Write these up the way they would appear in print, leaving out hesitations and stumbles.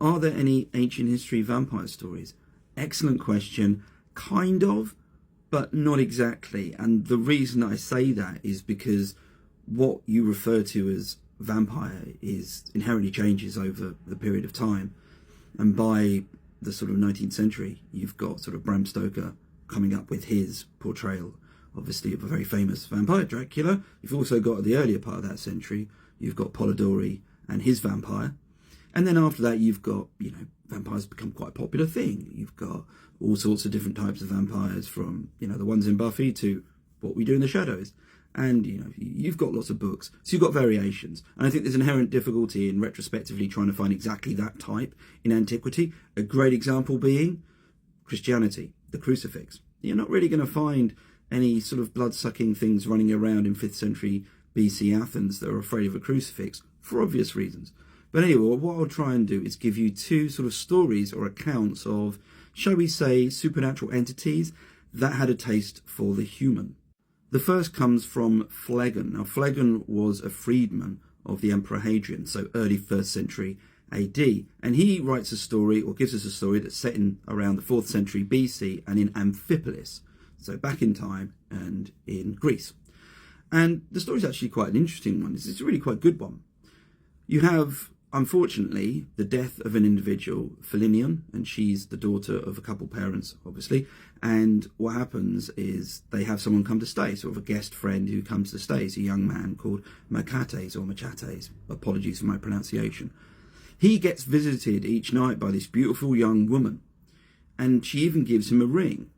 are there any ancient history vampire stories? Excellent question. Kind of, but not exactly. And the reason I say that is because what you refer to as vampire is inherently changes over the period of time. And by the sort of 19th century, you've got sort of Bram Stoker coming up with his portrayal, obviously, of a very famous vampire, Dracula. You've also got, at the earlier part of that century, you've got Polidori and his vampire. And then after that, you've got, vampires become quite a popular thing. You've got all sorts of different types of vampires, from, the ones in Buffy to What We Do in the Shadows. And, you've got lots of books. So you've got variations. And I think there's inherent difficulty in retrospectively trying to find exactly that type in antiquity. A great example being Christianity, the crucifix. You're not really going to find any sort of blood-sucking things running around in 5th century BC Athens that are afraid of a crucifix, for obvious reasons. But anyway, what I'll try and do is give you two sort of stories or accounts of, shall we say, supernatural entities that had a taste for the human. The first comes from Phlegon. Now, Phlegon was a freedman of the Emperor Hadrian, so early 1st century AD. And he writes a story, or gives us a story, that's set in around the 4th century BC and in Amphipolis, so back in time and in Greece. And the story is actually quite an interesting one. It's a really quite good one. You have, unfortunately, the death of an individual, Philinion, and she's the daughter of a couple parents, obviously. And what happens is they have someone come to stay, sort of a guest friend who comes to stay. It's a young man called Machates, or Machates. Apologies for my pronunciation. He gets visited each night by this beautiful young woman, and she even gives him a ring.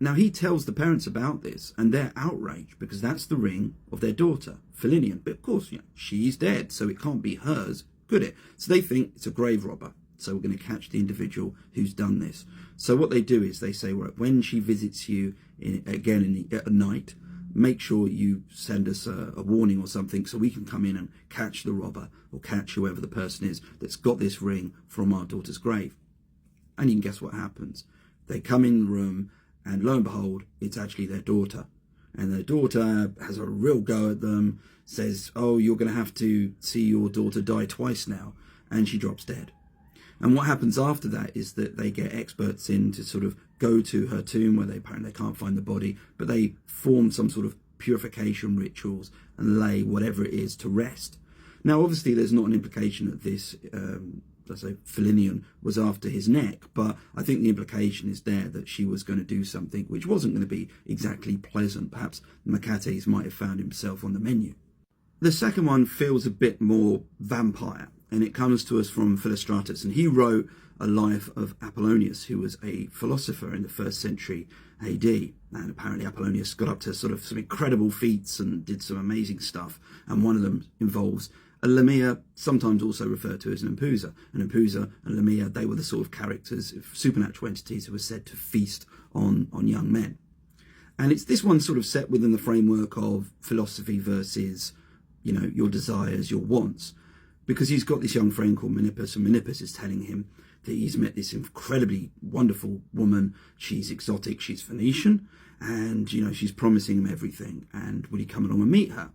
Now, he tells the parents about this, and they're outraged, because that's the ring of their daughter, Philinion. But of course, she's dead, so it can't be hers, could it? So they think it's a grave robber. So we're going to catch the individual who's done this. So what they do is they say, well, when she visits you at night, make sure you send us a warning or something so we can come in and catch the robber, or catch whoever the person is that's got this ring from our daughter's grave. And you can guess what happens. They come in the room, and lo and behold, it's actually their daughter. And their daughter has a real go at them, says, oh, you're going to have to see your daughter die twice now. And she drops dead. And what happens after that is that they get experts in to sort of go to her tomb, where they apparently can't find the body, but they form some sort of purification rituals and lay whatever it is to rest. Now, obviously, there's not an implication that this, let's say, Philinion was after his neck, but I think the implication is there that she was going to do something which wasn't going to be exactly pleasant. Perhaps Machates might have found himself on the menu. The second one feels a bit more vampire, and it comes to us from Philostratus, and he wrote a life of Apollonius, who was a philosopher in the 1st century AD. And apparently Apollonius got up to sort of some incredible feats and did some amazing stuff, and one of them involves a Lamia, sometimes also referred to as an Empusa. An Empusa and Lamia, they were the sort of characters, supernatural entities, who were said to feast on young men. And it's this one sort of set within the framework of philosophy versus, your desires, your wants. Because he's got this young friend called Menippus, and Menippus is telling him that he's met this incredibly wonderful woman. She's exotic, she's Phoenician, and, she's promising him everything. And would he come along and meet her?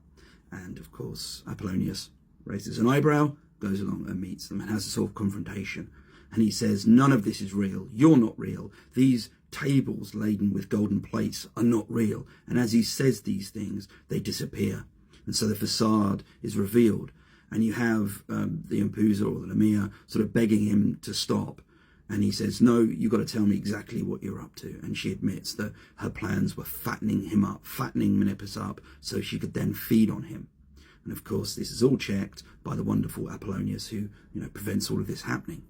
And, of course, Apollonius raises an eyebrow, goes along and meets them, and has a sort of confrontation. And he says, none of this is real. You're not real. These tables laden with golden plates are not real. And as he says these things, they disappear. And so the facade is revealed. And you have the Empusa or the Lamia sort of begging him to stop. And he says, no, you've got to tell me exactly what you're up to. And she admits that her plans were fattening him up, fattening Menippus up, so she could then feed on him. And of course, this is all checked by the wonderful Apollonius, who, prevents all of this happening.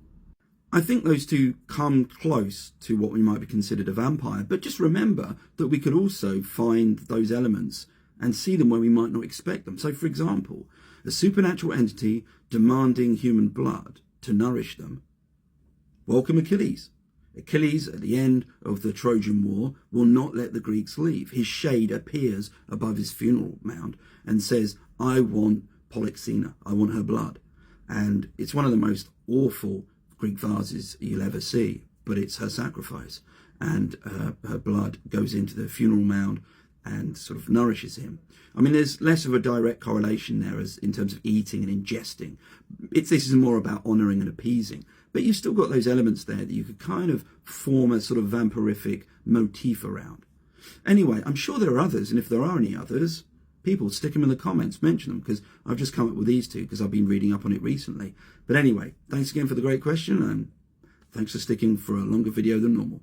I think those two come close to what we might be considered a vampire. But just remember that we could also find those elements and see them where we might not expect them. So, for example, a supernatural entity demanding human blood to nourish them. Welcome Achilles. Achilles, at the end of the Trojan War, will not let the Greeks leave. His shade appears above his funeral mound and says, I want Polyxena, I want her blood. And it's one of the most awful Greek vases you'll ever see, but it's her sacrifice. And her blood goes into the funeral mound, and sort of nourishes him. I mean, there's less of a direct correlation there as in terms of eating and ingesting. This is more about honouring and appeasing. But you've still got those elements there that you could kind of form a sort of vampirific motif around. Anyway, I'm sure there are others, and if there are any others, people stick them in the comments, mention them, because I've just come up with these two because I've been reading up on it recently. But anyway, thanks again for the great question, and thanks for sticking for a longer video than normal.